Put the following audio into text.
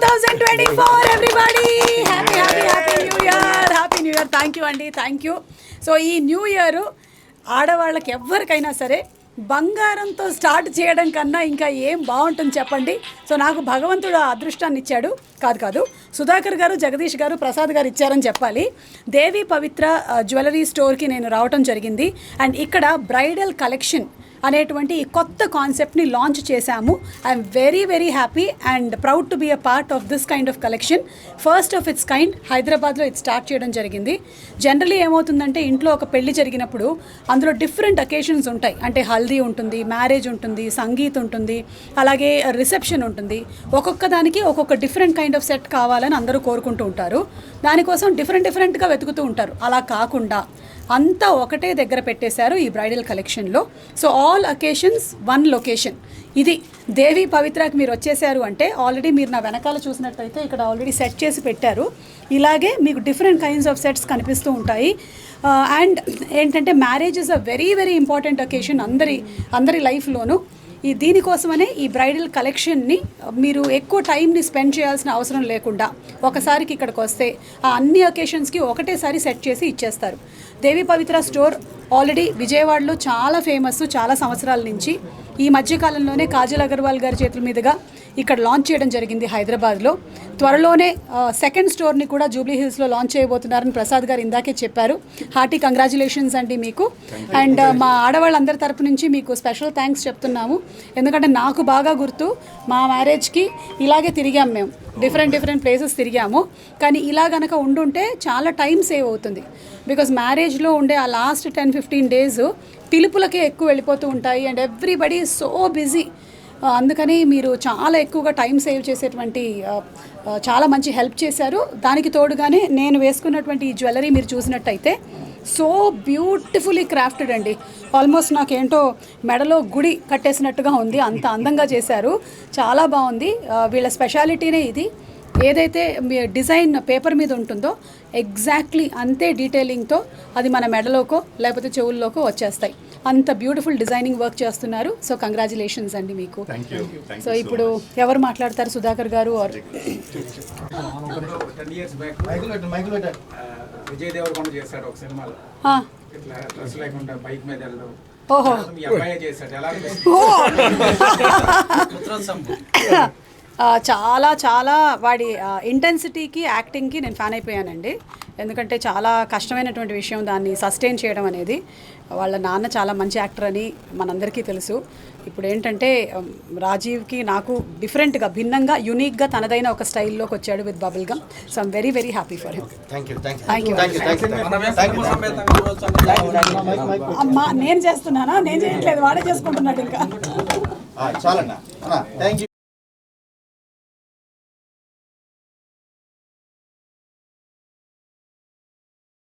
2024 everybody, happy new year. Thank you అండి, thank you. So ఈ new year ఆడవాళ్ళకి ఎవరికైనా సరే బంగారంతో స్టార్ట్ చేయడం కన్నా ఇంకా ఏం బాగుంటుంది చెప్పండి. సో నాకు భగవంతుడు అదృష్టాన్ని ఇచ్చాడు, కాదు సుధాకర్ గారు, జగదీష్ గారు, ప్రసాద్ గారు ఇచ్చారని చెప్పాలి. దేవి పవిత్ర జ్యువెలరీ స్టోర్కి నేను రావటం జరిగింది. అండ్ ఇక్కడ బ్రైడల్ కలెక్షన్ అనేటువంటి ఈ కొత్త కాన్సెప్ట్ని లాంచ్ చేశాము. I'm very happy and proud to be a part of this kind of collection. First of its kind హైదరాబాద్లో ఇది స్టార్ట్ చేయడం జరిగింది. జనరలీ ఏమవుతుందంటే ఇంట్లో ఒక పెళ్లి జరిగినప్పుడు అందులో డిఫరెంట్ అకేషన్స్ ఉంటాయి. అంటే హల్దీ ఉంటుంది, మ్యారేజ్ ఉంటుంది, సంగీత్ ఉంటుంది, అలాగే రిసెప్షన్ ఉంటుంది. ఒక్కొక్క దానికి ఒక్కొక్క డిఫరెంట్ కైండ్ ఆఫ్ సెట్ కావాలని అందరూ కోరుకుంటూ ఉంటారు. దానికోసం డిఫరెంట్గా వెతుకుతూ ఉంటారు. అలా కాకుండా అంతా ఒకటే దగ్గర పెట్టేశారు ఈ బ్రైడల్ కలెక్షన్లో. So all occasions one location. ఇది దేవి పవిత్రకి మీరు వచ్చేసారు అంటే ఆల్రెడీ మీరు నా వెనకాల చూసినట్టయితే ఇక్కడ ఆల్రెడీ సెట్ చేసి పెట్టారు. ఇలాగే మీకు డిఫరెంట్ కైండ్స్ ఆఫ్ సెట్స్ కనిపిస్తూ ఉంటాయి. అండ్ ఏంటంటే marriage is a very important occasion అందరి లైఫ్లోనూ. దీనికోసమనే ఈ బ్రైడల్ కలెక్షన్ని మీరు ఎక్కువ టైంని స్పెండ్ చేయాల్సిన అవసరం లేకుండా ఒకసారికి ఇక్కడికి వస్తే ఆ అన్ని అకేషన్స్కి ఒకటేసారి సెట్ చేసి ఇచ్చేస్తారు. దేవి పవిత్ర స్టోర్ ఆల్రెడీ విజయవాడలో చాలా ఫేమస్, చాలా సంవత్సరాల నుంచి. ఈ మధ్యకాలంలోనే కాజల్ అగర్వాల్ గారి చేతుల మీదుగా ఇక్కడ లాంచ్ చేయడం జరిగింది హైదరాబాద్లో. త్వరలోనే సెకండ్ స్టోర్ని కూడా జూబ్లీ హిల్స్లో లాంచ్ చేయబోతున్నారని ప్రసాద్ గారు ఇందాకే చెప్పారు. హార్టీ కంగ్రాచులేషన్స్ అండి మీకు. అండ్ మా ఆడవాళ్ళందరి తరపు నుంచి మీకు స్పెషల్ థ్యాంక్స్ చెప్తున్నాము. ఎందుకంటే నాకు బాగా గుర్తు, మా మ్యారేజ్కి ఇలాగే తిరిగాము మేము. డిఫరెంట్ ప్లేసెస్ తిరిగాము. కానీ ఇలా గనక ఉండుంటే చాలా టైం సేవ్ అవుతుంది. బికాజ్ మ్యారేజ్లో ఉండే ఆ లాస్ట్ 10-15 డేస్ పిలుపులకే ఎక్కువ వెళ్ళిపోతూ ఉంటాయి. And everybody is so busy. అందుకని మీరు చాలా ఎక్కువగా టైం సేవ్ చేసేటువంటి చాలా మంచి హెల్ప్ చేశారు. దానికి తోడుగానే నేను వేసుకున్నటువంటి ఈ జ్యువెలరీ మీరు చూసినట్టయితే సో బ్యూటిఫుల్లీ క్రాఫ్టెడ్ అండి. ఆల్మోస్ట్ నాకేంటో మెడలో గుడి కట్టేసినట్టుగా ఉంది, అంత అందంగా చేశారు. చాలా బాగుంది. వీళ్ళ స్పెషాలిటీనే ఇది. ఏదైతే డిజైన్ పేపర్ మీద ఉంటుందో ఎగ్జాక్ట్లీ అంతే డీటెయిలింగ్తో అది మన మెడలోకో లేకపోతే చెవుల్లోకో వచ్చేస్తాయి. అంత బ్యూటిఫుల్ డిజైనింగ్ వర్క్ చేస్తున్నారు. సో కంగ్రాచులేషన్స్ అండి మీకు. సో ఇప్పుడు ఎవరు మాట్లాడతారు, సుధాకర్ గారు ఆర్ విజయ్ దేవరకొండ చేశాడు ఒక సినిమాలో ఇట్లా డ్రెస్ లేకుండా బైక్ మీద వెళ్ళడం. ఓహో, మీ అబ్బాయే చేశాడు. ఎలా చాలా వాడి ఇంటెన్సిటీకి, యాక్టింగ్కి నేను ఫ్యాన్ అయిపోయానండి. ఎందుకంటే చాలా కష్టమైనటువంటి విషయం దాన్ని సస్టైన్ చేయడం అనేది. వాళ్ళ నాన్న చాలా మంచి యాక్టర్ అని మనందరికీ తెలుసు. ఇప్పుడు ఏంటంటే రాజీవ్కి నాకు డిఫరెంట్గా, భిన్నంగా, యునిక్గా తనదైన ఒక స్టైల్లోకి వచ్చాడు with bubble gum. So I'm very happy for him. Thank you. అమ్మా నేను చేస్తున్నానా? నేను చేయట్లేదు, వాడే చేసుకుంటున్నాడు ఇంకా.